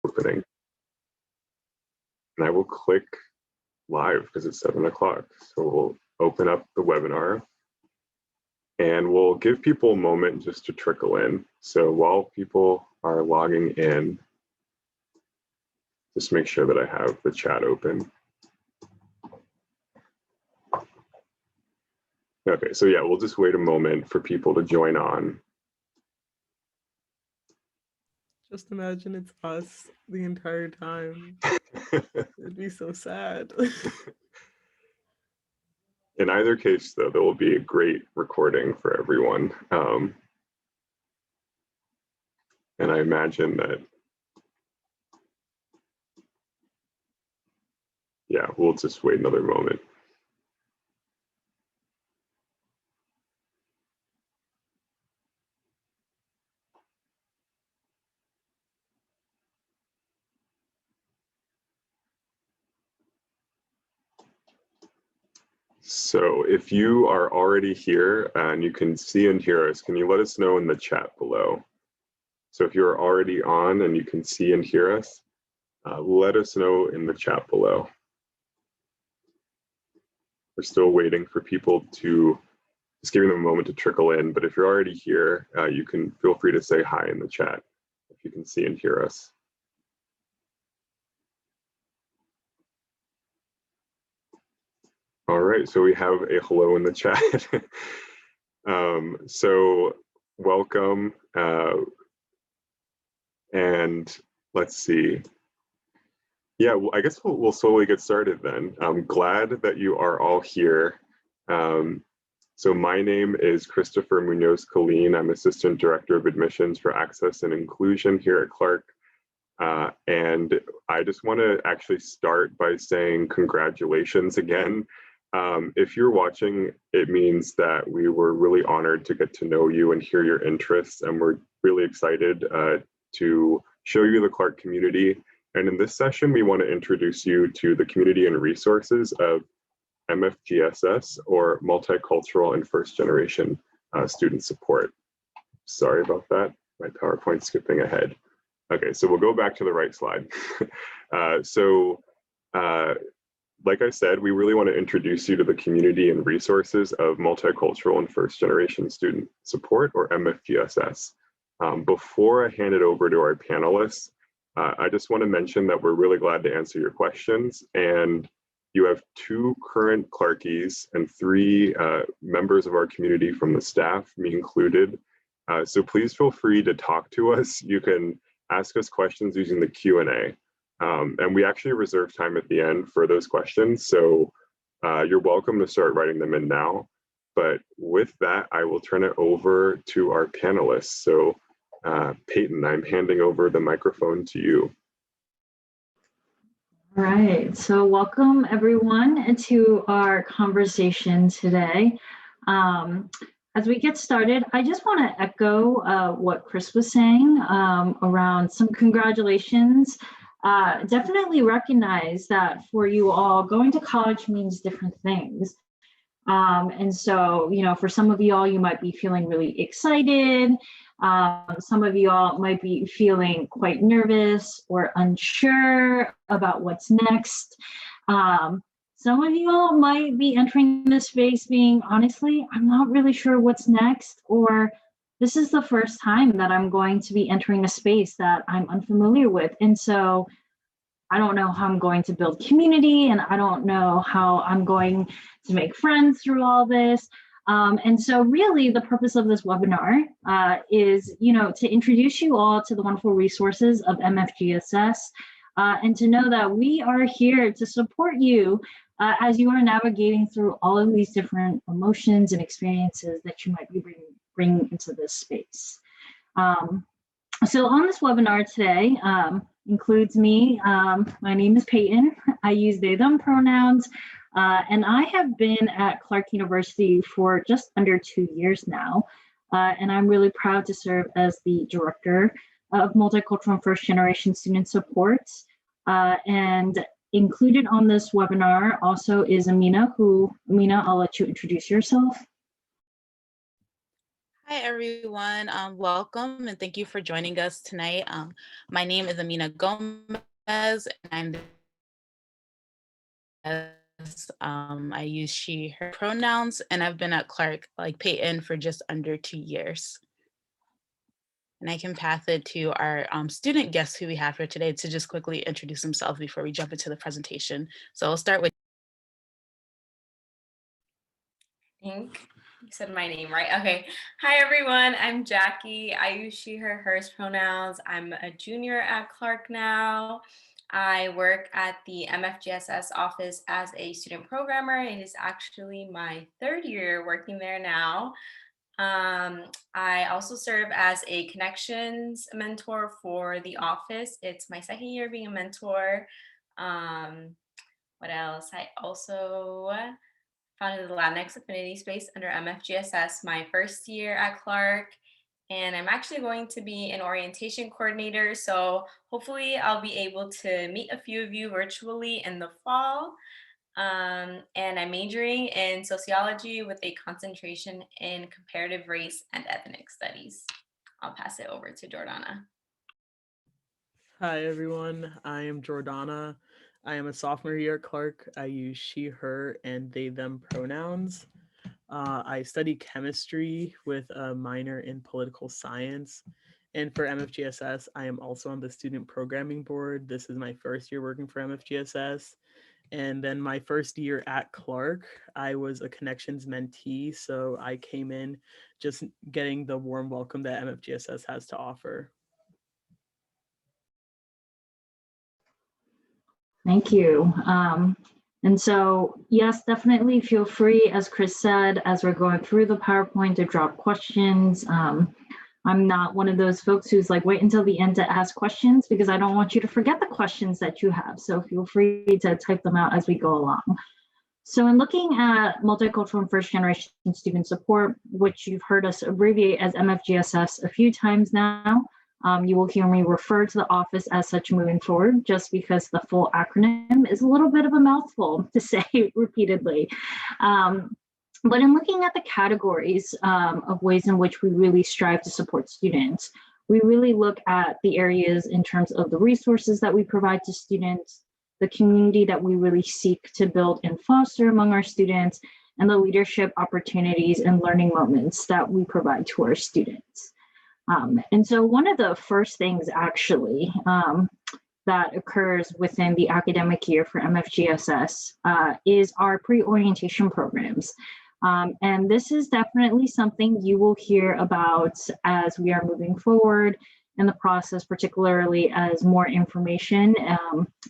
opening. And I will click live because it's 7 o'clock. So we'll open up the webinar and we'll give people a moment just to trickle in. So while people are logging in, just make sure that I have the chat open. Okay, so yeah, we'll just wait a moment for people to join on. Just imagine it's us the entire time. It'd be so sad. In either case, though, there will be a great recording for everyone. And I imagine that, yeah, we'll just wait another moment. So if you are already here and you can see and hear us, can you let us know in the chat below? So if you're already on and you can see and hear us, let us know in the chat below. We're still waiting for people to, just giving them a moment to trickle in, but if you're already here, you can feel free to say hi in the chat if you can see and hear us. All right, so we have a hello in the chat. So welcome, and let's see. Yeah, well, I guess we'll slowly get started then. I'm glad that you are all here. So my name is Christopher Munoz-Colleen. I'm Assistant Director of Admissions for Access and Inclusion here at Clark. And I just want to actually start by saying congratulations again. If you're watching, it means that we were really honored to get to know you and hear your interests, and we're really excited to show you the Clark community. And in this session, we want to introduce you to the community and resources of MFGSS, or Multicultural and First Generation Student Support. Sorry about that, my PowerPoint's skipping ahead. Okay, so we'll go back to the right slide. Like I said, we really want to introduce you to the community and resources of Multicultural and First Generation Student Support, or MFGSS. Before I hand it over to our panelists, I just want to mention that we're really glad to answer your questions, and you have 2 current Clarkies and 3 members of our community from the staff, me included. So please feel free to talk to us. You can ask us questions using the Q&A. And we actually reserve time at the end for those questions. So you're welcome to start writing them in now. But with that, I will turn it over to our panelists. So Peyton, I'm handing over the microphone to you. All right, so welcome everyone to our conversation today. As we get started, I just want to echo what Chris was saying around some congratulations. Definitely recognize that for you all, going to college means different things. And so, you know, for some of you all, you might be feeling really excited. Some of you all might be feeling quite nervous or unsure about what's next. Some of you all might be entering this space being, honestly, I'm not really sure what's next, or this is the first time that I'm going to be entering a space that I'm unfamiliar with. And so I don't know how I'm going to build community, and I don't know how I'm going to make friends through all this. And so really the purpose of this webinar is, you know, to introduce you all to the wonderful resources of MFGSS, and to know that we are here to support you as you are navigating through all of these different emotions and experiences that you might be bringing into this space. So on this webinar today includes me. My name is Peyton. I use they, them pronouns. And I have been at Clark University for just under 2 years now. And I'm really proud to serve as the Director of Multicultural and First Generation Student Support. And included on this webinar also is Amina, Amina, I'll let you introduce yourself. Hi, everyone. Welcome and thank you for joining us tonight. My name is Amina Gomez, and I use she, her pronouns, and I've been at Clark, like Peyton, for just under 2 years. And I can pass it to our student guest who we have here today to just quickly introduce himself before we jump into the presentation. So I'll start with. I think you said my name right. Okay. Hi, everyone. I'm Jacky. I use she, her, hers pronouns. I'm a junior at Clark now. I work at the MFGSS office as a student programmer. It is actually my 3rd year working there now. I also serve as a connections mentor for the office. It's my 2nd year being a mentor. What else? I also founded the Latinx Affinity Space under MFGSS my 1st year at Clark. And I'm actually going to be an orientation coordinator. So hopefully I'll be able to meet a few of you virtually in the fall. And I'm majoring in sociology with a concentration in comparative race and ethnic studies. I'll pass it over to Jordana. Hi, everyone. I am Jordana. I am a sophomore here at Clark. I use she, her, and they, them pronouns. I study chemistry with a minor in political science. And for MFGSS, I am also on the student programming board. This is my 1st year working for MFGSS. And then my 1st year at Clark, I was a connections mentee. So I came in just getting the warm welcome that MFGSS has to offer. Thank you. And so, yes, definitely feel free, as Chris said, as we're going through the PowerPoint, to drop questions. I'm not one of those folks who's like, wait until the end to ask questions, because I don't want you to forget the questions that you have. So feel free to type them out as we go along. So in looking at multicultural and first generation student support, which you've heard us abbreviate as MFGSS a few times now, you will hear me refer to the office as such moving forward, just because the full acronym is a little bit of a mouthful to say repeatedly. But in looking at the categories of ways in which we really strive to support students, we really look at the areas in terms of the resources that we provide to students, the community that we really seek to build and foster among our students, and the leadership opportunities and learning moments that we provide to our students. And so one of the first things actually that occurs within the academic year for MFGSS is our pre-orientation programs. And this is definitely something you will hear about as we are moving forward in the process, particularly as more information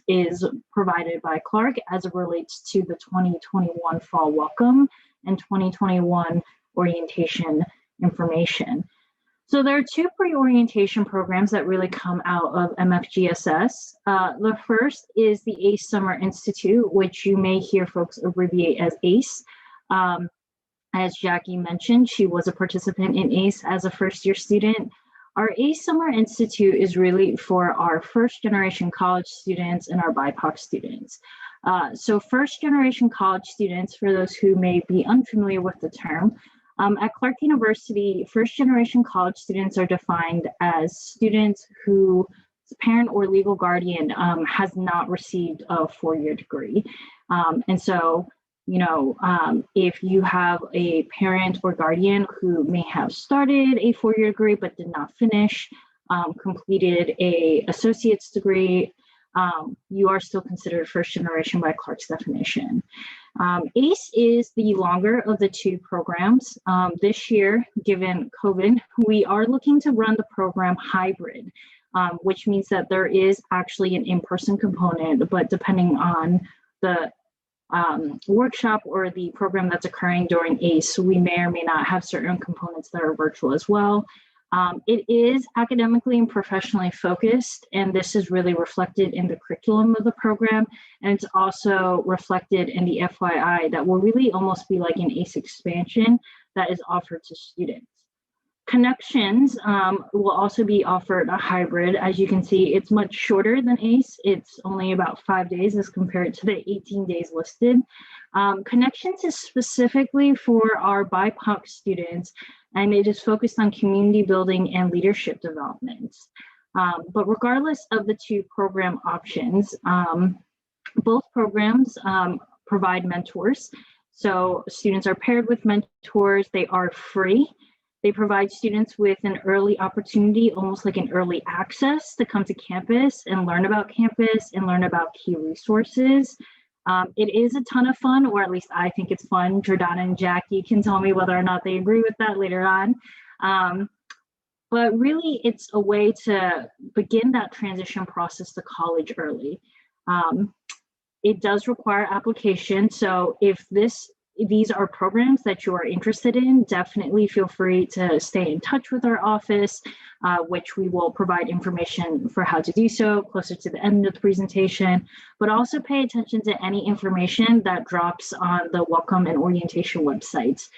is provided by Clark as it relates to the 2021 fall welcome and 2021 orientation information. So there are 2 pre-orientation programs that really come out of MFGSS. The first is the ACE Summer Institute, which you may hear folks abbreviate as ACE. As Jacky mentioned, she was a participant in ACE as a 1st-year student. Our ACE Summer Institute is really for our 1st-generation college students and our BIPOC students. So 1st-generation college students, for those who may be unfamiliar with the term, at Clark University, 1st-generation college students are defined as students whose parent or legal guardian has not received a 4-year degree. And so, you know, if you have a parent or guardian who may have started a 4-year degree but did not finish, completed an associate's degree, you are still considered 1st generation by Clark's definition. ACE is the longer of the 2 programs. This year, given COVID, we are looking to run the program hybrid, which means that there is actually an in-person component, but depending on the workshop or the program that's occurring during ACE, we may or may not have certain components that are virtual as well. It is academically and professionally focused, and this is really reflected in the curriculum of the program, and it's also reflected in the FYI that will really almost be like an ACE expansion that is offered to students. Connections will also be offered a hybrid. As you can see, it's much shorter than ACE. It's only about 5 days as compared to the 18 days listed. Connections is specifically for our BIPOC students and it is focused on community building and leadership development. But regardless of the two program options, both programs provide mentors. So students are paired with mentors. They are free. They provide students with an early opportunity, almost like an early access to come to campus and learn about campus and learn about key resources. It is a ton of fun, or at least I think it's fun. Jordana and Jacky can tell me whether or not they agree with that later on. But really, it's a way to begin that transition process to college early. It does require application. So if these are programs that you are interested in, definitely feel free to stay in touch with our office, which we will provide information for how to do so closer to the end of the presentation, but also pay attention to any information that drops on the Welcome and Orientation websites,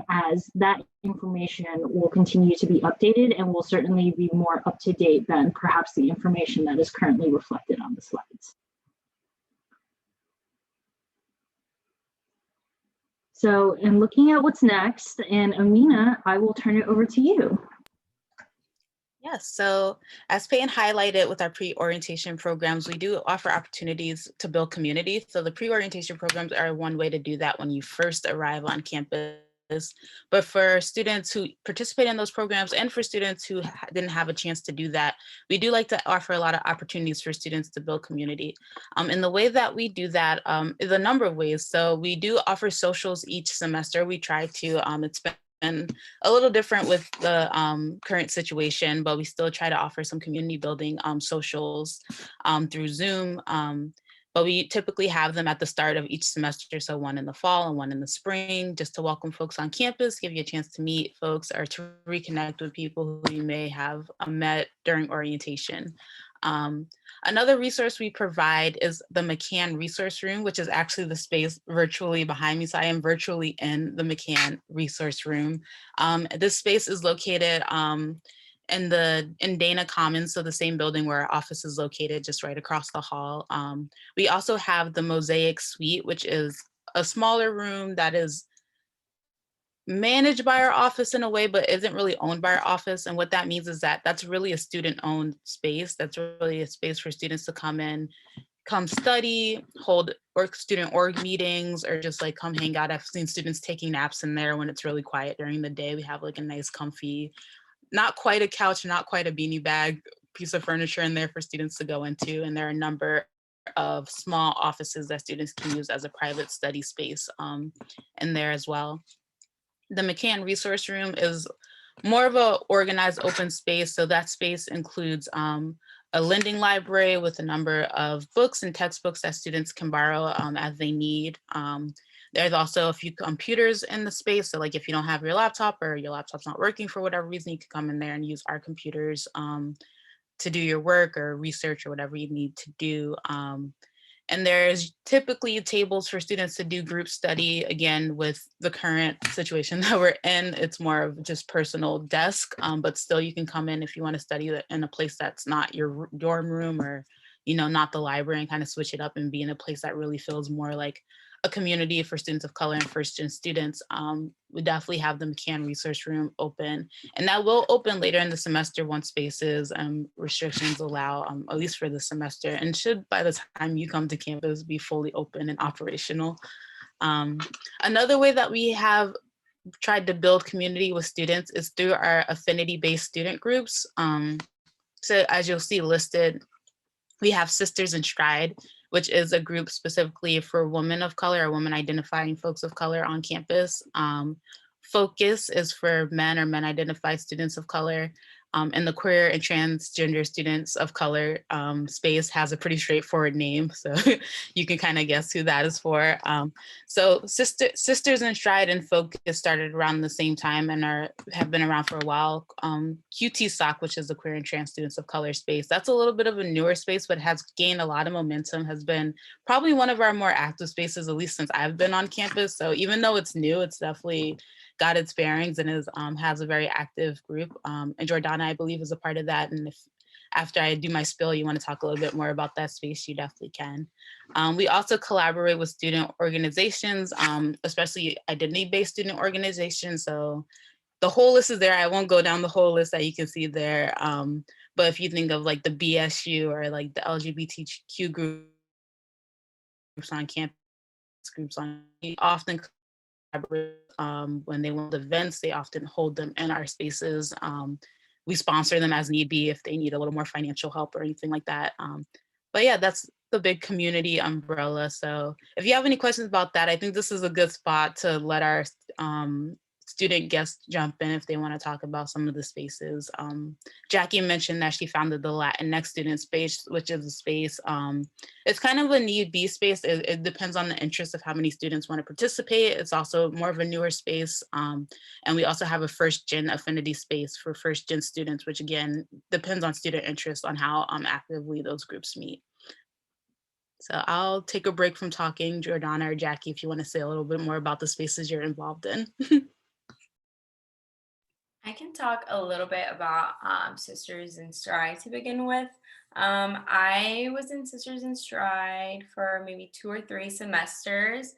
as that information will continue to be updated and will certainly be more up to date than perhaps the information that is currently reflected on the slides. So, in looking at what's next, and Amina, I will turn it over to you. Yes, so as Peyton highlighted with our pre-orientation programs, we do offer opportunities to build community. So the pre-orientation programs are one way to do that when you first arrive on campus. But for students who participate in those programs and for students who didn't have a chance to do that, we do like to offer a lot of opportunities for students to build community. And the way that we do that is a number of ways. So we do offer socials each semester. We try to, it's been a little different with the current situation, but we still try to offer some community building socials through Zoom. But we typically have them at the start of each semester. So one in the fall and one in the spring, just to welcome folks on campus, give you a chance to meet folks or to reconnect with people who you may have met during orientation. Another resource we provide is the McCann Resource Room, which is actually the space virtually behind me. So I am virtually in the McCann Resource Room. This space is located in Dana Commons, so the same building where our office is located, just right across the hall. We also have the Mosaic Suite, which is a smaller room that is managed by our office in a way, but isn't really owned by our office. And what that means is that that's really a student-owned space. That's really a space for students to come in, come study, hold student org meetings, or just like come hang out. I've seen students taking naps in there when it's really quiet during the day. We have like a nice comfy, not quite a couch, not quite a beanie bag piece of furniture in there for students to go into. And there are a number of small offices that students can use as a private study space in there as well. The McCann Resource Room is more of a organized open space. So that space includes a lending library with a number of books and textbooks that students can borrow as they need. There's also a few computers in the space. So like if you don't have your laptop or your laptop's not working for whatever reason, you can come in there and use our computers to do your work or research or whatever you need to do. And there's typically tables for students to do group study. Again, with the current situation that we're in, it's more of just personal desk, but still you can come in if you want to study in a place that's not your dorm room or, you know, not the library, and kind of switch it up and be in a place that really feels more like a community for students of color and first-gen students. We definitely have the McCann Resource Room open, and that will open later in the semester once spaces and restrictions allow, at least for the semester, and should by the time you come to campus be fully open and operational. Another way that we have tried to build community with students is through our affinity-based student groups. So as you'll see listed, we have Sisters in Stride, which is a group specifically for women of color or women identifying folks of color on campus. Focus is for men or men identified students of color. And the queer and transgender students of color space has a pretty straightforward name, so you can kind of guess who that is for. So Sisters in Stride and Focus started around the same time and have been around for a while. QT-SOC, which is the queer and trans students of color space, that's a little bit of a newer space, but has gained a lot of momentum, has been probably one of our more active spaces, at least since I've been on campus. So even though it's new, it's definitely got its bearings and has a very active group. And Jordana, I believe, is a part of that. And if after I do my spill, you want to talk a little bit more about that space, you definitely can. We also collaborate with student organizations, especially identity-based student organizations. So the whole list is there. I won't go down the whole list that you can see there. But if you think of like the BSU or like the LGBTQ groups on campus, groups on, we often collaborate when they want events, they often hold them in our spaces. We sponsor them as need be if they need a little more financial help or anything like that. But yeah, that's the big community umbrella. So if you have any questions about that, I think this is a good spot to let our student guests jump in if they want to talk about some of the spaces. Jacky mentioned that she founded the Latinx student space, which is a space, it's kind of a need be space. It depends on the interest of how many students want to participate. It's also more of a newer space. And we also have a first gen affinity space for first gen students, which again, depends on student interest on how actively those groups meet. So I'll take a break from talking, Jordana or Jacky, if you want to say a little bit more about the spaces you're involved in. I can talk a little bit about Sisters in Stride to begin with. I was in Sisters in Stride for maybe 2 or 3 semesters.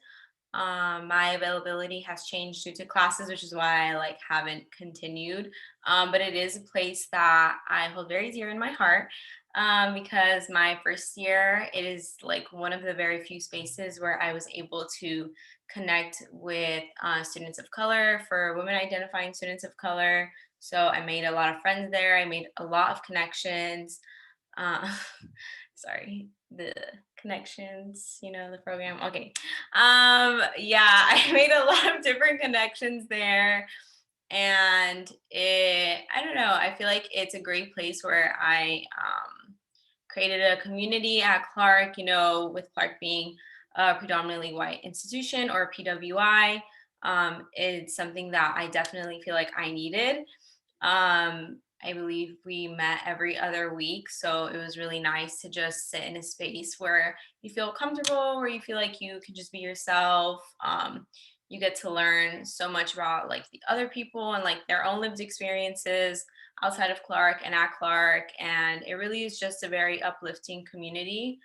My availability has changed due to classes, which is why I haven't continued. But it is a place that I hold very dear in my heart because my first year, it is one of the very few spaces where I was able to connect with students of color, for women identifying students of color. So I made a lot of friends there. I made a lot of connections. Sorry, the connections, the program. Okay. Yeah, I made a lot of different connections there. And I don't know, I feel like it's a great place where I created a community at Clark, with Clark being a predominantly white institution, or PWI. It's something that I definitely feel like I needed. I believe we met every other week, so it was really nice to just sit in a space where you feel comfortable, where you feel like you can just be yourself. You get to learn so much about the other people and their own lived experiences outside of Clark and at Clark, and it really is just a very uplifting community.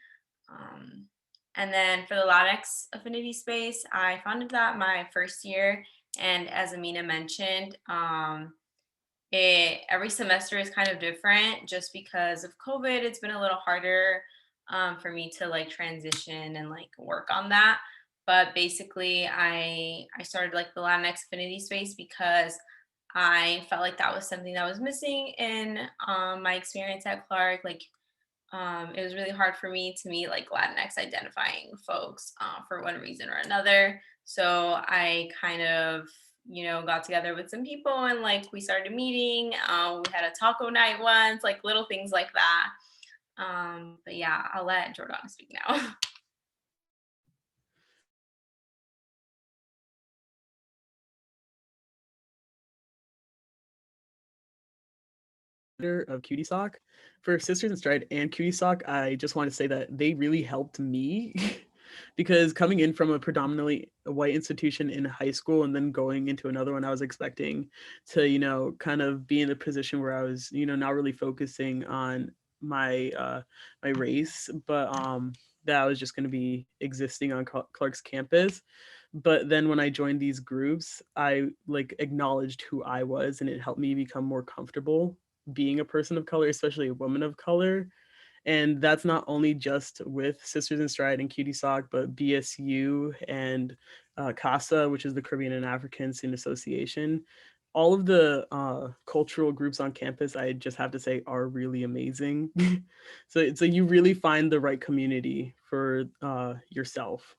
And then for the Latinx affinity space, I founded that my first year, and as Amina mentioned, every semester is kind of different just because of COVID. It's been a little harder for me to transition and work on that. But basically, I started the Latinx affinity space because I felt like that was something that was missing in my experience at Clark. It was really hard for me to meet Latinx identifying folks for one reason or another. So I kind of got together with some people and we started meeting. We had a taco night once, little things like that. But yeah, I'll let Jordana speak now. Of QTSOC. For Sisters in Stride and QTSOC, I just want to say that they really helped me because coming in from a predominantly white institution in high school and then going into another one, I was expecting to, kind of be in a position where I was, not really focusing on my my race, but that I was just going to be existing on Clark's campus. But then when I joined these groups, I acknowledged who I was, and it helped me become more comfortable being a person of color, especially a woman of color. And that's not only just with Sisters in Stride and QTSOC, but BSU and CASA, which is the Caribbean and African Student Association. All of the cultural groups on campus, I just have to say, are really amazing. So you really find the right community for yourself.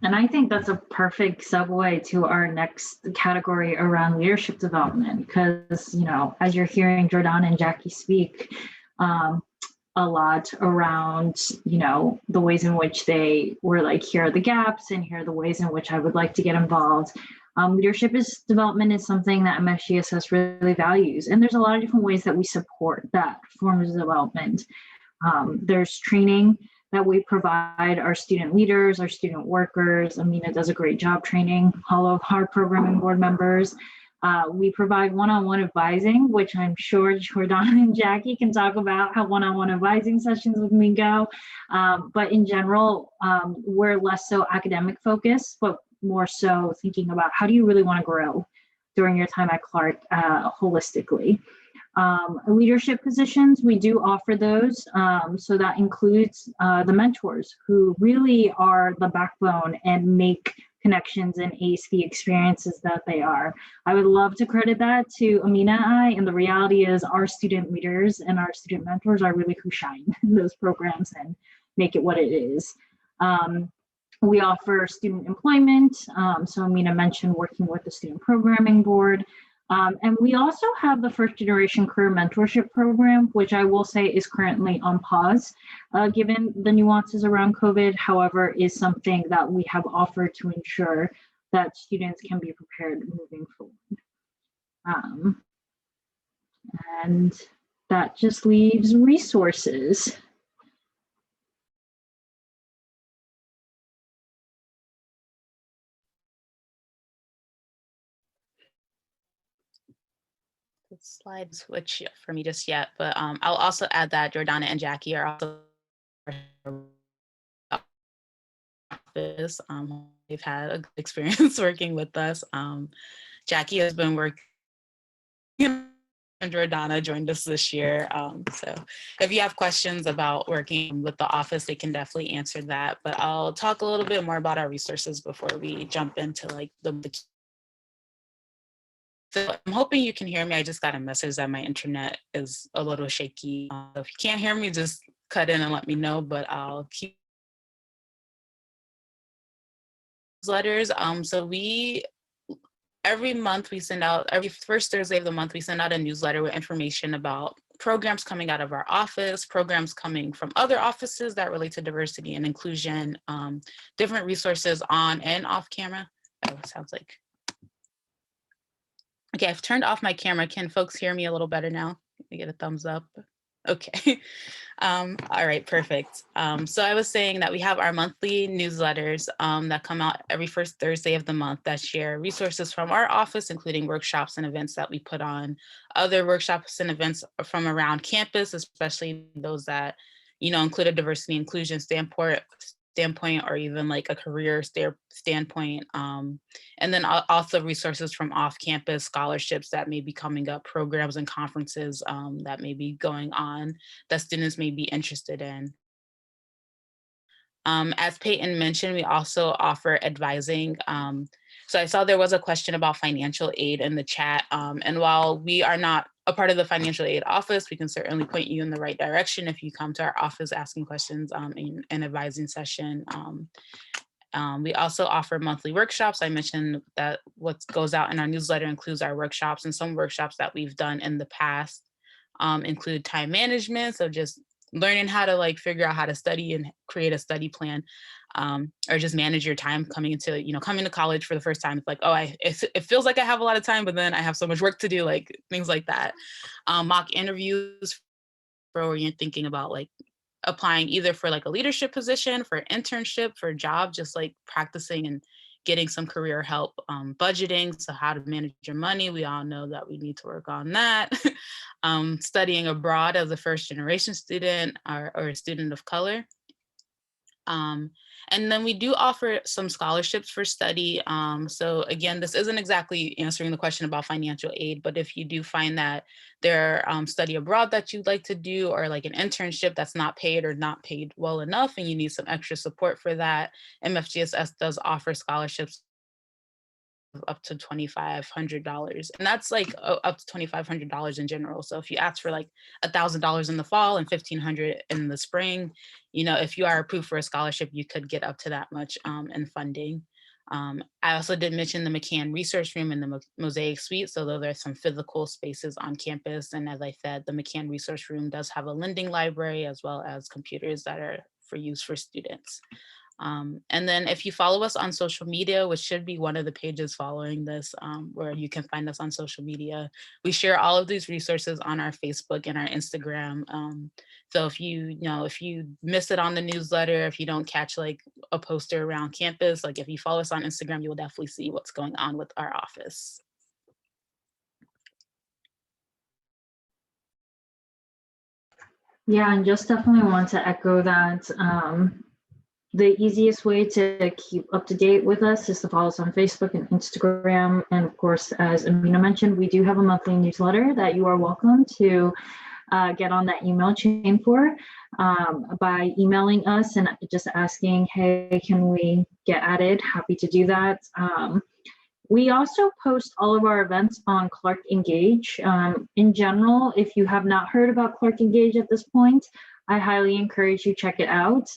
And I think that's a perfect segue to our next category around leadership development, because, as you're hearing Jordana and Jacky speak a lot around, the ways in which they were here are the gaps and here are the ways in which I would like to get involved. Leadership development is something that MSGSS really values. And there's a lot of different ways that we support that form of development. There's training that we provide our student leaders, our student workers. Amina does a great job training all of our programming board members. We provide one-on-one advising, which I'm sure Jordana and Jacky can talk about how one-on-one advising sessions with me go. But in general, we're less so academic focused, but more so thinking about how do you really want to grow during your time at Clark holistically. Leadership positions, we do offer those. So that includes the mentors who really are the backbone and make connections and ace the experiences that they are. I would love to credit that to Amina and I, and the reality is our student leaders and our student mentors are really who shine in those programs and make it what it is. We offer student employment. So Amina mentioned working with the Student Programming Board. And we also have the First Generation Career Mentorship Program, which I will say is currently on pause, given the nuances around COVID, however, is something that we have offered to ensure that students can be prepared moving forward. And that just leaves resources. Slide switch for me just yet, but I'll also add that Jordana and Jacky are also office. They've had a good experience working with us. Jacky has been working, and Jordana joined us this year. So if you have questions about working with the office, they can definitely answer that. But I'll talk a little bit more about our resources before we jump into like the So I'm hoping you can hear me. I just got a message that my internet is a little shaky. So if you can't hear me, just cut in and let me know, but I'll keep letters. So every month we send out, every first Thursday of the month, we send out a newsletter with information about programs coming out of our office, programs coming from other offices that relate to diversity and inclusion, different resources on and off camera. Oh, sounds like. Okay, I've turned off my camera. Can folks hear me a little better now? Let me get a thumbs up. Okay. All right, perfect. So I was saying that we have our monthly newsletters that come out every first Thursday of the month that share resources from our office, including workshops and events that we put on, other workshops and events from around campus, especially those that, include a diversity inclusion standpoint or even like a career standpoint. And then also resources from off-campus scholarships that may be coming up, programs and conferences that may be going on that students may be interested in. As Peyton mentioned, we also offer advising. So I saw there was a question about financial aid in the chat. And while we are not a part of the financial aid office, we can certainly point you in the right direction if you come to our office asking questions in an advising session. We also offer monthly workshops. I mentioned that what goes out in our newsletter includes our workshops, and some workshops that we've done in the past include time management. So just learning how to like figure out how to study and create a study plan, or just manage your time coming to college for the first time. It's like, it feels like I have a lot of time, but then I have so much work to do, like things like that. Mock interviews for where you're thinking about like applying either for like a leadership position, for internship, for a job, just like practicing and getting some career help. Budgeting, so how to manage your money. We all know that we need to work on that. Studying abroad as a first generation student or a student of color. And then we do offer some scholarships for study. So again, this isn't exactly answering the question about financial aid, but if you do find that there study abroad that you'd like to do, or like an internship that's not paid or not paid well enough, and you need some extra support for that, MFGSS does offer scholarships up to $2,500, and that's like up to $2,500 in general. So if you ask for like $1,000 in the fall and $1,500 in the spring, if you are approved for a scholarship, you could get up to that much in funding. I also did mention the McCann Resource Room and the Mosaic Suite. So those are some physical spaces on campus. And as I said, the McCann Resource Room does have a lending library as well as computers that are for use for students. And then if you follow us on social media, which should be one of the pages following this, where you can find us on social media, we share all of these resources on our Facebook and our Instagram. So if you miss it on the newsletter, if you don't catch like a poster around campus, like if you follow us on Instagram, you will definitely see what's going on with our office. Yeah, and just definitely want to echo that. The easiest way to keep up to date with us is to follow us on Facebook and Instagram. And of course, as Amina mentioned, we do have a monthly newsletter that you are welcome to get on that email chain for by emailing us and just asking, hey, can we get added? Happy to do that. We also post all of our events on Clark Engage. In general, if you have not heard about Clark Engage at this point, I highly encourage you check it out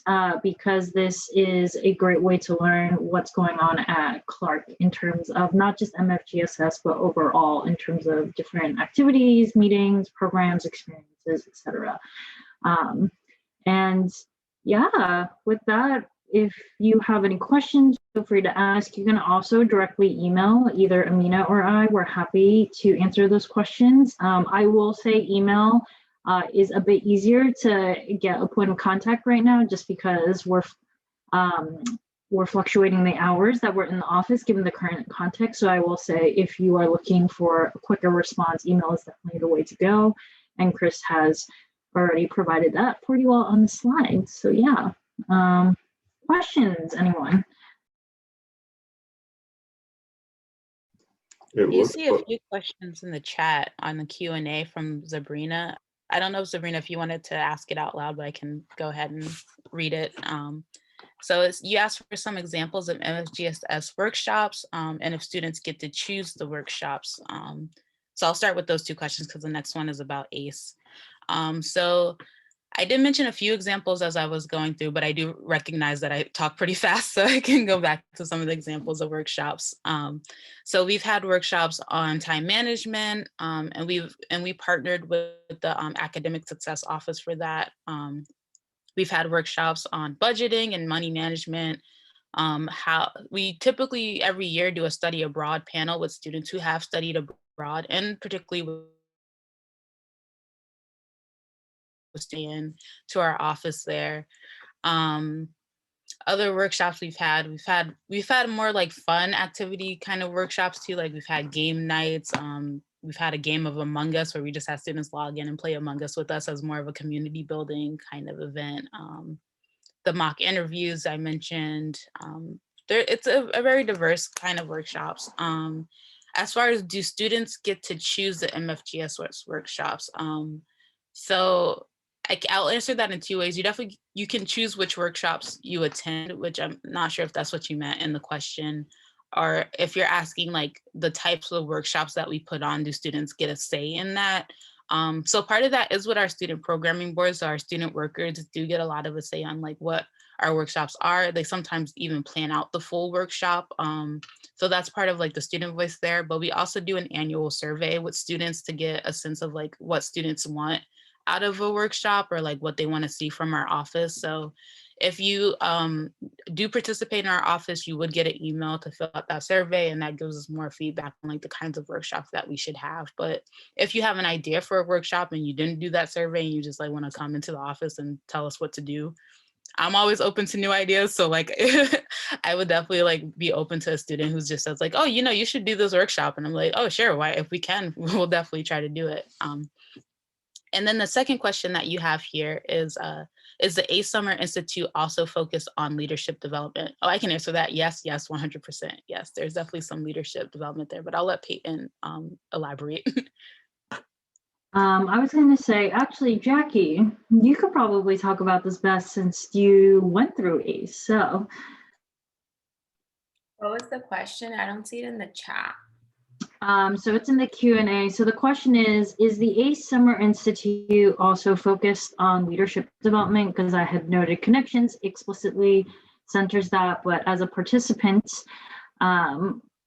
because this is a great way to learn what's going on at Clark in terms of not just MFGSS, but overall in terms of different activities, meetings, programs, experiences, etc. And yeah, with that, if you have any questions, feel free to ask. You can also directly email either Amina or I. We're happy to answer those questions. I will say email is a bit easier to get a point of contact right now, just because we're fluctuating the hours that we're in the office given the current context. So I will say if you are looking for a quicker response, email is definitely the way to go. And Chris has already provided that for you all on the slide. So yeah, questions, anyone? You see a few questions in the chat on the Q&A from Sabrina. I don't know, Sabrina, if you wanted to ask it out loud, but I can go ahead and read it. So you asked for some examples of MSGS workshops and if students get to choose the workshops. So I'll start with those two questions because the next one is about ACE. So I did mention a few examples as I was going through, but I do recognize that I talk pretty fast, so I can go back to some of the examples of workshops. So we've had workshops on time management, and we partnered with the Academic Success Office for that. We've had workshops on budgeting and money management. How we typically every year do a study abroad panel with students who have studied abroad, and particularly with in to our office there. Other workshops we've had more like fun activity kind of workshops too. Like we've had game nights. We've had a game of Among Us where we just had students log in and play Among Us with us as more of a community building kind of event. The mock interviews I mentioned. It's a very diverse kind of workshops. As far as do students get to choose the MFGS workshops? So I'll answer that in two ways. You can choose which workshops you attend, which I'm not sure if that's what you meant in the question, or if you're asking like the types of workshops that we put on, do students get a say in that? So part of that is with our student programming boards. So our student workers do get a lot of a say on like what our workshops are. They sometimes even plan out the full workshop. So that's part of like the student voice there, but we also do an annual survey with students to get a sense of like what students want out of a workshop or like what they want to see from our office. So if you do participate in our office, you would get an email to fill out that survey, and that gives us more feedback on like the kinds of workshops that we should have. But if you have an idea for a workshop and you didn't do that survey and you just like want to come into the office and tell us what to do, I'm always open to new ideas. So like, I would definitely like be open to a student who's just says like, oh, you know, you should do this workshop. And I'm like, oh, sure. Why? If we can, we'll definitely try to do it. And then the second question that you have here is the ACE Summer Institute also focused on leadership development? Oh, I can answer that. Yes, 100%. Yes, there's definitely some leadership development there, but I'll let Peyton elaborate. I was going to say, actually, Jacky, you could probably talk about this best since you went through ACE. So, what was the question? I don't see it in the chat. So it's in the Q&A. So the question is the ACE Summer Institute also focused on leadership development? Because I had noted Connections explicitly centers that, but as a participant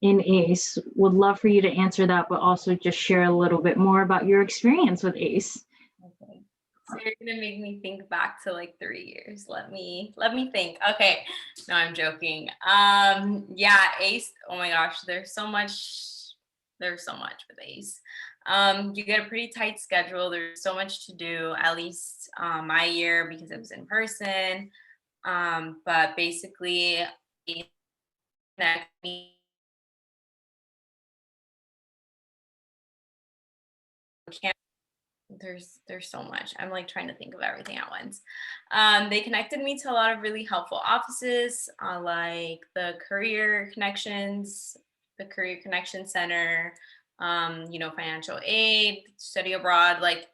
in ACE, would love for you to answer that, but also just share a little bit more about your experience with ACE. Okay. So you're gonna make me think back to like 3 years. Let me think. Okay, no, I'm joking. Yeah, ACE. Oh my gosh, there's so much with ACE. You get a pretty tight schedule. There's so much to do, at least my year, because it was in person. But basically, there's so much. I'm like trying to think of everything at once. They connected me to a lot of really helpful offices, like the Career Connections, the Career Connection Center, financial aid, study abroad, like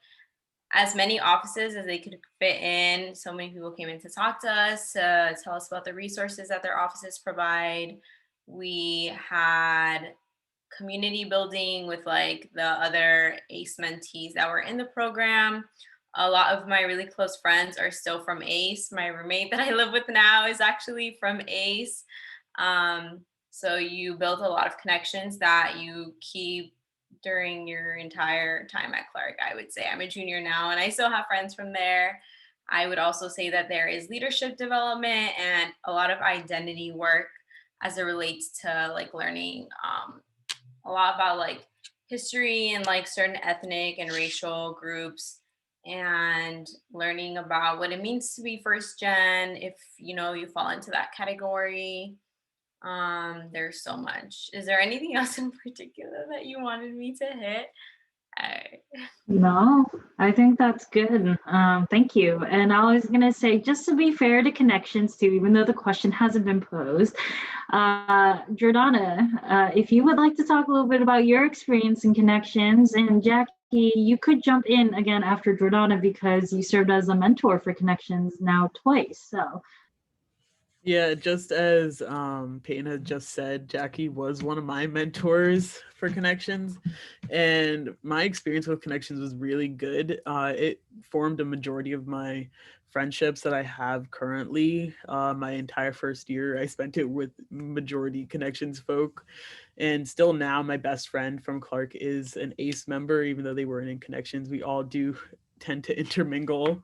as many offices as they could fit in. So many people came in to talk to us, to tell us about the resources that their offices provide. We had community building with like the other ACE mentees that were in the program. A lot of my really close friends are still from ACE. My roommate that I live with now is actually from ACE. So you build a lot of connections that you keep during your entire time at Clark. I would say I'm a junior now and I still have friends from there. I would also say that there is leadership development and a lot of identity work as it relates to like learning a lot about like history and like certain ethnic and racial groups, and learning about what it means to be first gen if you fall into that category. There's so much. Is there anything else in particular that you wanted me to hit? No, I think that's good. Thank you. And I was going to say, just to be fair to Connections too, even though the question hasn't been posed, Jordana, if you would like to talk a little bit about your experience in Connections, and Jacky, you could jump in again after Jordana because you served as a mentor for Connections now twice. So. Yeah, just as Peyton had just said, Jacky was one of my mentors for Connections, and my experience with Connections was really good. It formed a majority of my friendships that I have currently. My entire first year, I spent it with majority Connections folk, and still now my best friend from Clark is an ACE member, even though they weren't in Connections. We all do tend to intermingle.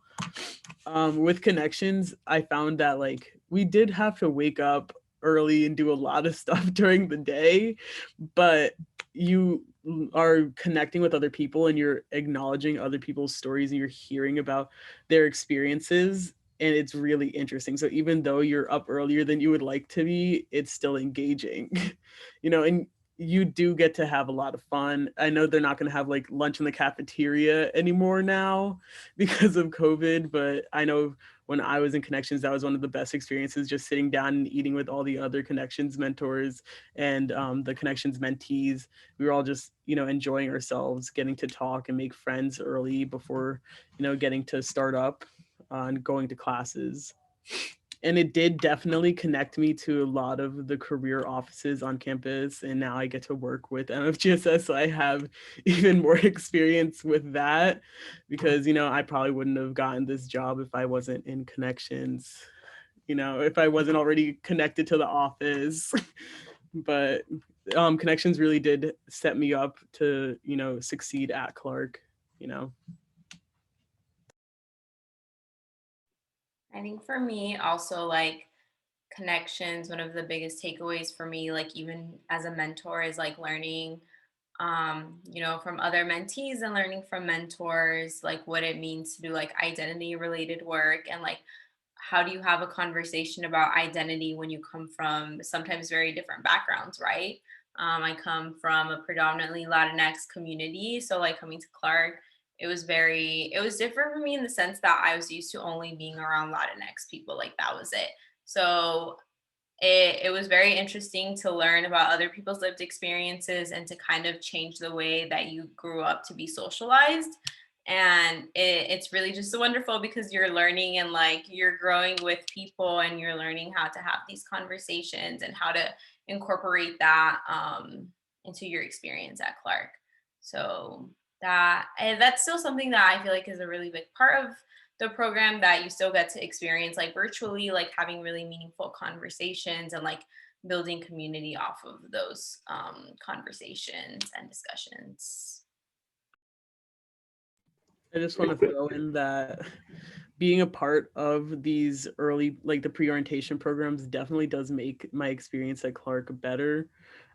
With Connections, I found that like we did have to wake up early and do a lot of stuff during the day, but you are connecting with other people and you're acknowledging other people's stories and you're hearing about their experiences, and it's really interesting. So even though you're up earlier than you would like to be, it's still engaging, and you do get to have a lot of fun. I know they're not going to have like lunch in the cafeteria anymore now because of COVID, but I know when I was in Connections, that was one of the best experiences, just sitting down and eating with all the other Connections mentors and the Connections mentees. We were all just, enjoying ourselves, getting to talk and make friends early before, getting to start up and going to classes. And it did definitely connect me to a lot of the career offices on campus. And now I get to work with MFGSS. So I have even more experience with that because, I probably wouldn't have gotten this job if I wasn't in Connections, if I wasn't already connected to the office. But Connections really did set me up to, succeed at Clark, I think for me also like Connections, one of the biggest takeaways for me, like even as a mentor, is like learning from other mentees and learning from mentors, like what it means to do like identity related work, and like how do you have a conversation about identity when you come from sometimes very different backgrounds, right? I come from a predominantly Latinx community, so like coming to Clark, it was different for me in the sense that I was used to only being around Latinx people, like that was it. So it was very interesting to learn about other people's lived experiences and to kind of change the way that you grew up to be socialized. And it's really just so wonderful because you're learning and like you're growing with people and you're learning how to have these conversations and how to incorporate that into your experience at Clark. So that's still something that I feel like is a really big part of the program, that you still get to experience like virtually, like having really meaningful conversations and like building community off of those conversations and discussions. I just want to throw in that being a part of these early, like the pre-orientation programs, definitely does make my experience at Clark better.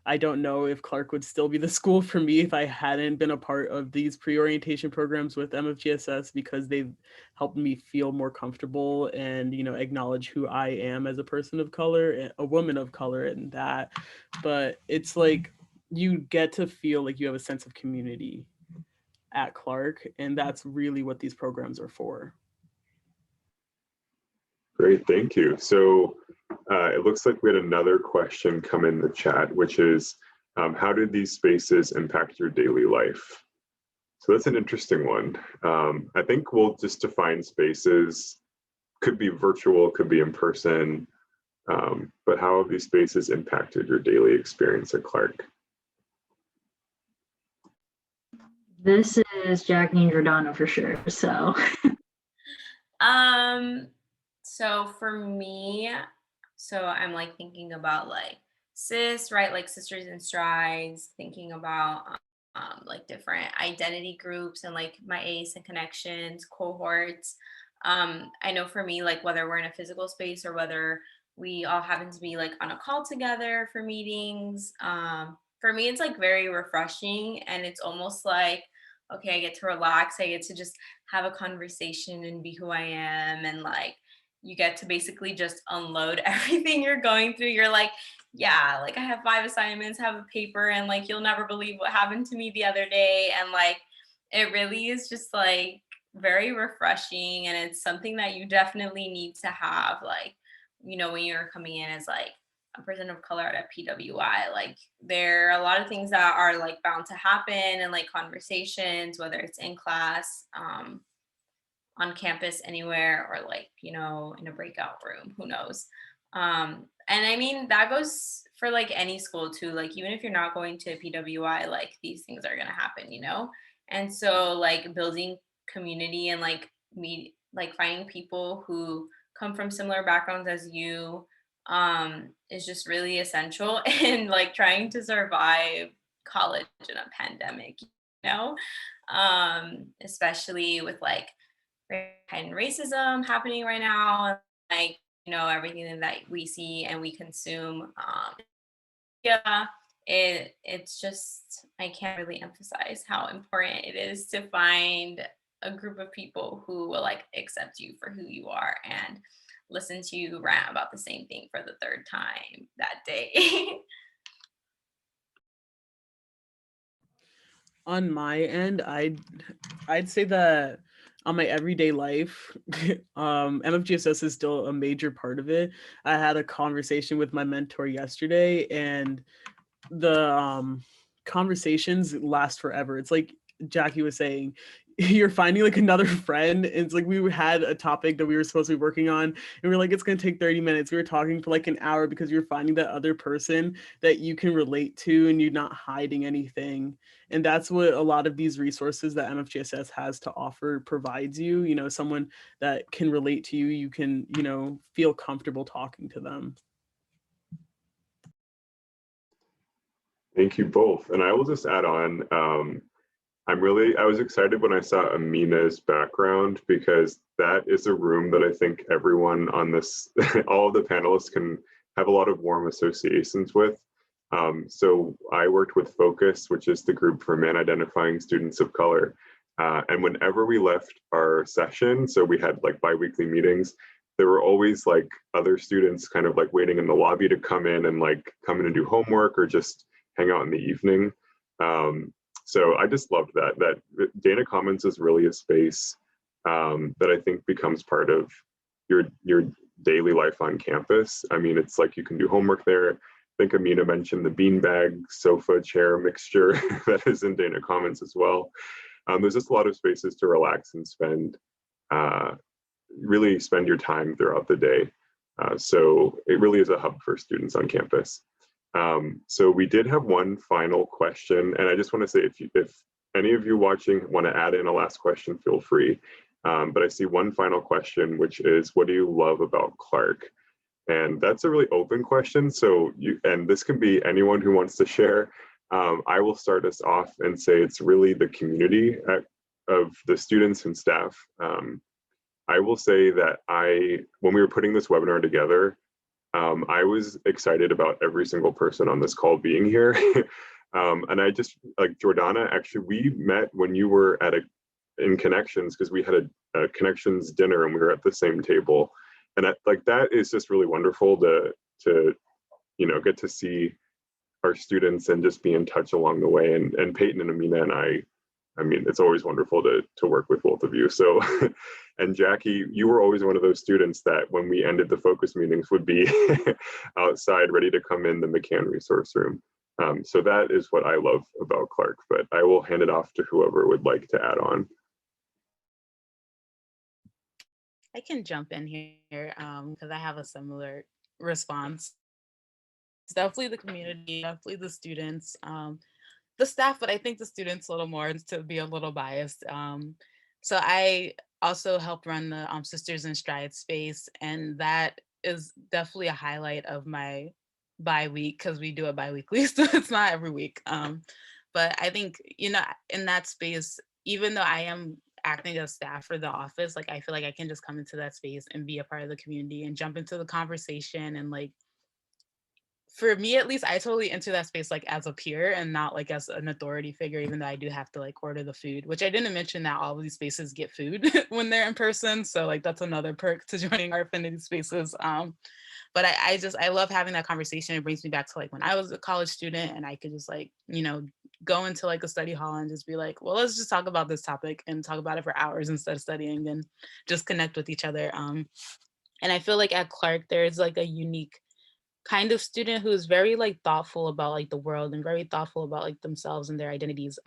I don't know if Clark would still be the school for me if I hadn't been a part of these pre-orientation programs with MFGSS, because they've helped me feel more comfortable and, acknowledge who I am as a person of color, a woman of color, and that. But it's like you get to feel like you have a sense of community at Clark, and that's really what these programs are for. Great, thank you. So it looks like we had another question come in the chat, which is, how did these spaces impact your daily life? So that's an interesting one. I think we'll just define spaces, could be virtual, could be in person, but how have these spaces impacted your daily experience at Clark? This is Jacky and Jordana for sure. So, so for me, I'm like thinking about like cis, right? Like Sisters in Strides, thinking about like different identity groups and like my ACE and connections, cohorts. I know for me, like whether we're in a physical space or whether we all happen to be like on a call together for meetings, for me, it's like very refreshing, and it's almost like, okay, I get to relax. I get to just have a conversation and be who I am. And like, you get to basically just unload everything you're going through. You're like, yeah, like I have 5 assignments, have a paper, and like, you'll never believe what happened to me the other day. And like, it really is just like very refreshing. And it's something that you definitely need to have, like, you know, when you're coming in as like a person of color at a PWI, like there are a lot of things that are like bound to happen, and like conversations, whether it's in class, on campus, anywhere, or like, you know, in a breakout room, who knows. And I mean, that goes for like any school too. Like, even if you're not going to a PWI, like these things are going to happen, you know? And so like building community and like finding people who come from similar backgrounds as you, is just really essential in like trying to survive college in a pandemic, you know? Especially with like and racism happening right now, like, you know, everything that we see and we consume. Yeah, it's just, I can't really emphasize how important it is to find a group of people who will like accept you for who you are and listen to you rant about the same thing for the 3rd time that day. On my end, I'd say that on my everyday life, MFGSS is still a major part of it. I had a conversation with my mentor yesterday, and the conversations last forever. It's like Jacky was saying, you're finding like another friend. It's like we had a topic that we were supposed to be working on, and we are like, it's going to take 30 minutes. We were talking for like an hour because you're finding that other person that you can relate to, and you're not hiding anything. And that's what a lot of these resources that MFGSS has to offer provides you, you know, someone that can relate to you. You can, you know, feel comfortable talking to them. Thank you both. And I will just add on, I was excited when I saw Amina's background, because that is a room that I think everyone on this, all of the panelists can have a lot of warm associations with. So I worked with Focus, which is the group for man identifying students of color. And whenever we left our session, so we had like bi-weekly meetings, there were always like other students kind of like waiting in the lobby to come in and do homework or just hang out in the evening. So I just loved that Dana Commons is really a space that I think becomes part of your daily life on campus. I mean, it's like you can do homework there. I think Amina mentioned the beanbag sofa chair mixture that is in Dana Commons as well. There's just a lot of spaces to relax and really spend your time throughout the day. So it really is a hub for students on campus. So we did have one final question, and I just want to say, if any of you watching want to add in a last question, feel free. But I see one final question, which is, what do you love about Clark? And that's a really open question. So and this can be anyone who wants to share. I will start us off and say it's really the community of the students and staff. I will say that when we were putting this webinar together, I was excited about every single person on this call being here. And I just, like Jordana, actually, we met when you were in Connections, because we had a Connections dinner and we were at the same table. And that is just really wonderful to get to see our students and just be in touch along the way. And Peyton and Amina and I I mean, it's always wonderful to work with both of you. So, and Jacky, you were always one of those students that when we ended the focus meetings would be outside ready to come in the McCann resource room. So that is what I love about Clark, but I will hand it off to whoever would like to add on. I can jump in here because I have a similar response. It's definitely the community, definitely the students, the staff, but I think the students a little more to be a little biased. So I also help run the Sisters in Stride space, and that is definitely a highlight of my bi-week because we do it bi-weekly, so it's not every week. But I think, you know, in that space, even though I am acting as staff for the office, like I feel like I can just come into that space and be a part of the community and jump into the conversation. And like, for me at least, I totally enter that space like as a peer and not like as an authority figure, even though I do have to like order the food, which I didn't mention that all of these spaces get food when they're in person. So like that's another perk to joining our affinity spaces. But I love having that conversation. It brings me back to like when I was a college student and I could just like, you know, go into like a study hall and just be like, well, let's just talk about this topic and talk about it for hours instead of studying and just connect with each other. And I feel like at Clark, there's like a unique kind of student who is very like thoughtful about like the world and very thoughtful about like themselves and their identities.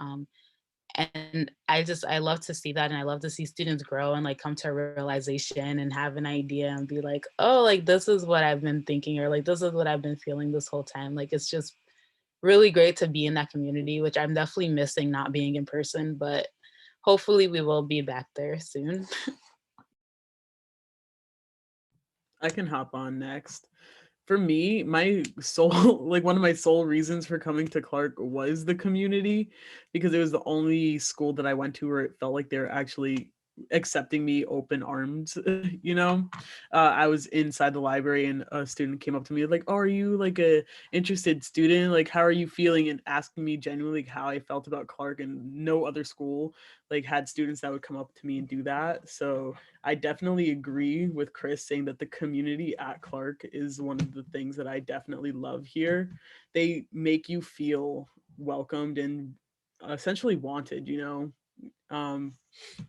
And I love to see that, and I love to see students grow and like come to a realization and have an idea and be like, oh, like this is what I've been thinking, or like this is what I've been feeling this whole time. Like it's just really great to be in that community, which I'm definitely missing not being in person, but hopefully we will be back there soon. I can hop on next. For me, my sole, like one of my sole reasons for coming to Clark was the community, because it was the only school that I went to where it felt like they were actually accepting me open arms. You know, I was inside the library and a student came up to me like, oh, are you like a interested student? Like, how are you feeling? And asking me genuinely how I felt about Clark, and no other school like had students that would come up to me and do that. So I definitely agree with Chris saying that the community at Clark is one of the things that I definitely love here. They make you feel welcomed and essentially wanted, you know?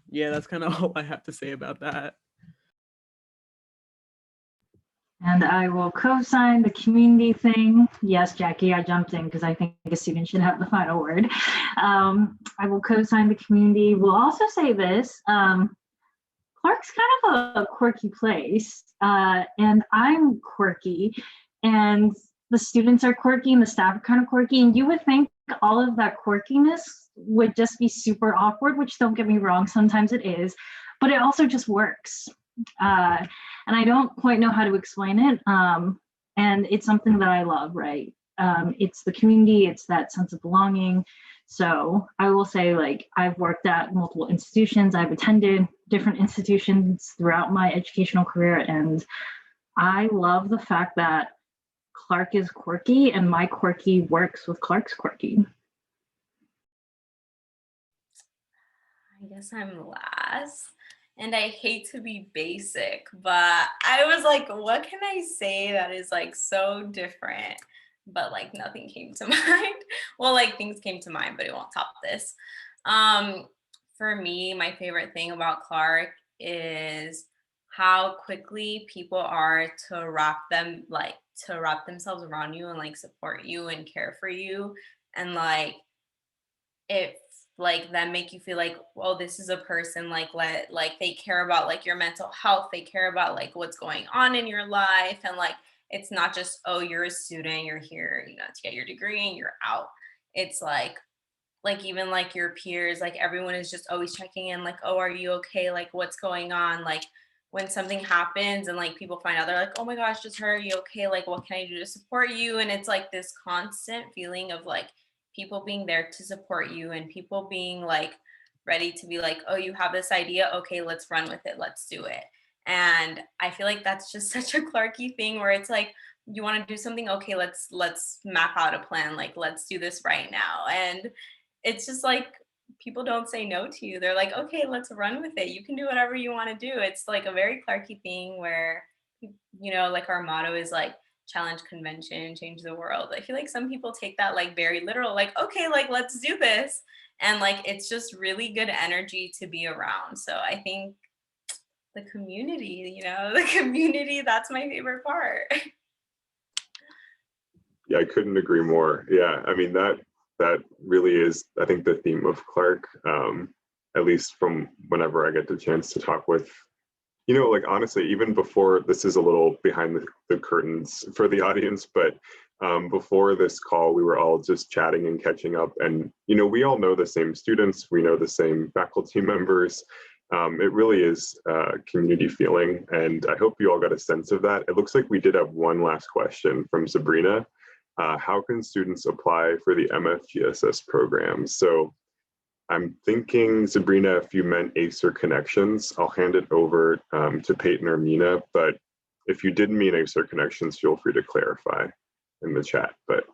Yeah, that's kind of all I have to say about that. And I will co-sign the community thing. Yes, Jacky, I jumped in because I think a student should have the final word. I will co-sign the community. We'll also say this. Clark's kind of a quirky place, and I'm quirky, and the students are quirky, and the staff are kind of quirky, and you would think all of that quirkiness would just be super awkward, which don't get me wrong, sometimes it is, but it also just works. And I don't quite know how to explain it, and it's something that I love, right? It's the community, it's that sense of belonging. So I will say, like, I've worked at multiple institutions, I've attended different institutions throughout my educational career, and I love the fact that Clark is quirky and my quirky works with Clark's quirky. I guess I'm last. And I hate to be basic, but I was like, what can I say that is like so different? But like nothing came to mind. Well, like things came to mind, but it won't top this. For me, my favorite thing about Clark is how quickly people are to wrap themselves around you and like support you and care for you. And like it like that make you feel like, well, this is a person like they care about like your mental health, they care about like what's going on in your life, and like it's not just, oh, you're a student, you're here, you know, to get your degree and you're out. It's like even like your peers, like everyone is just always checking in, like, oh, are you okay, like what's going on, like when something happens and like people find out, they're like, oh my gosh, just her, are you okay, like what can I do to support you? And it's like this constant feeling of like people being there to support you and people being like ready to be like, oh, you have this idea, okay, let's run with it, let's do it. And I feel like that's just such a Clarky thing where it's like, you want to do something, okay, let's map out a plan, like let's do this right now. And it's just like people don't say no to you, they're like, okay, let's run with it, you can do whatever you want to do. It's like a very Clarky thing where, you know, like our motto is like challenge convention, change the world. I feel like some people take that like very literal, like, okay, like let's do this. And like, it's just really good energy to be around. So I think the community, the community, that's my favorite part. Yeah, I couldn't agree more. Yeah, I mean, that really is, I think, the theme of Clark, at least from whenever I get the chance to talk with, like honestly, even before, this is a little behind the curtains for the audience, but before this call, we were all just chatting and catching up. And, we all know the same students, we know the same faculty members. It really is a community feeling. And I hope you all got a sense of that. It looks like we did have one last question from Sabrina. How can students apply for the MFGSS program? So I'm thinking, Sabrina, if you meant ACER Connections, I'll hand it over to Peyton or Amina, but if you didn't mean ACER Connections, feel free to clarify in the chat, but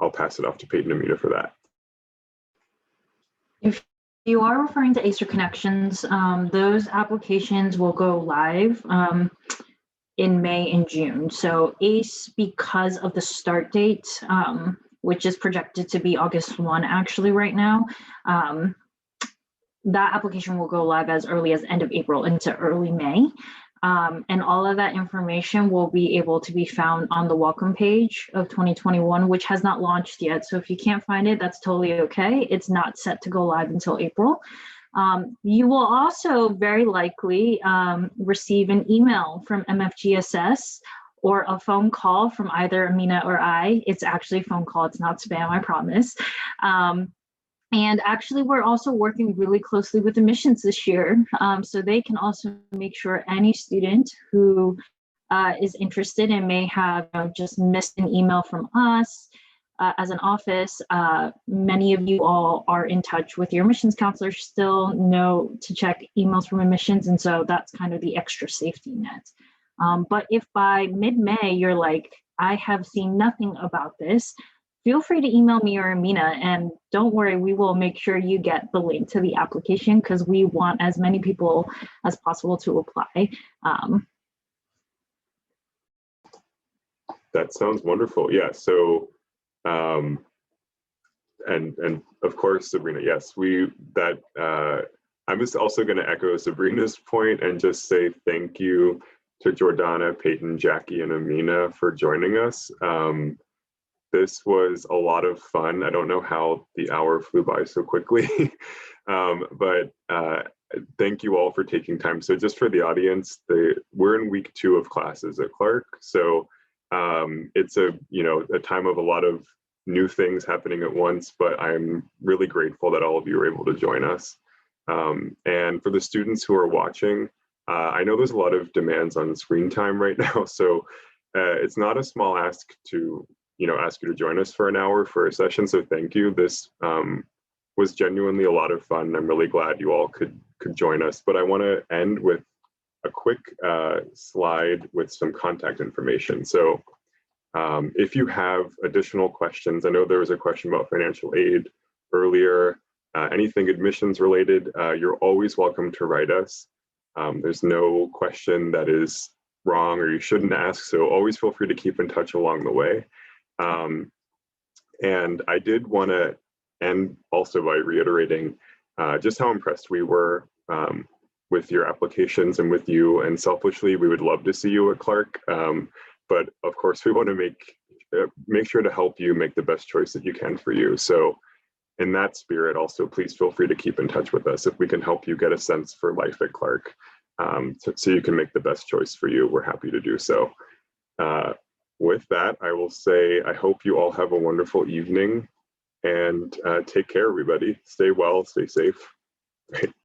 I'll pass it off to Peyton and Amina for that. If you are referring to ACER Connections, those applications will go live in May and June. So ACE, because of the start date, which is projected to be August 1 actually right now, that application will go live as early as end of April into early May. And all of that information will be able to be found on the welcome page of 2021, which has not launched yet. So if you can't find it, that's totally okay. It's not set to go live until April. You will also very likely receive an email from MFGSS or a phone call from either Amina or I. It's actually a phone call, it's not spam, I promise. And actually, we're also working really closely with admissions this year. So they can also make sure any student who is interested and may have just missed an email from us as an office, many of you all are in touch with your admissions counselors, still know to check emails from admissions. And so that's kind of the extra safety net. But if by mid-May, you're like, I have seen nothing about this, feel free to email me or Amina, and don't worry, we will make sure you get the link to the application because we want as many people as possible to apply. That sounds wonderful. Yeah, so, and of course, Sabrina, yes, I'm just also gonna echo Sabrina's point and just say thank you to Jordana, Peyton, Jacky, and Amina for joining us. This was a lot of fun. I don't know how the hour flew by so quickly, but thank you all for taking time. So just for the audience, we're in week 2 of classes at Clark. So it's a time of a lot of new things happening at once, but I'm really grateful that all of you are able to join us. And for the students who are watching, I know there's a lot of demands on screen time right now. So it's not a small ask to ask you to join us for an hour for a session. So thank you. This was genuinely a lot of fun. I'm really glad you all could join us. But I want to end with a quick slide with some contact information. So if you have additional questions, I know there was a question about financial aid earlier, anything admissions related, you're always welcome to write us. There's no question that is wrong or you shouldn't ask. So always feel free to keep in touch along the way. And I did want to end also by reiterating just how impressed we were with your applications and with you. And selfishly, we would love to see you at Clark. But of course, we want to make sure to help you make the best choice that you can for you. So in that spirit, also, please feel free to keep in touch with us if we can help you get a sense for life at Clark so you can make the best choice for you. We're happy to do so. With that, I will say, I hope you all have a wonderful evening and take care, everybody. Stay well, stay safe.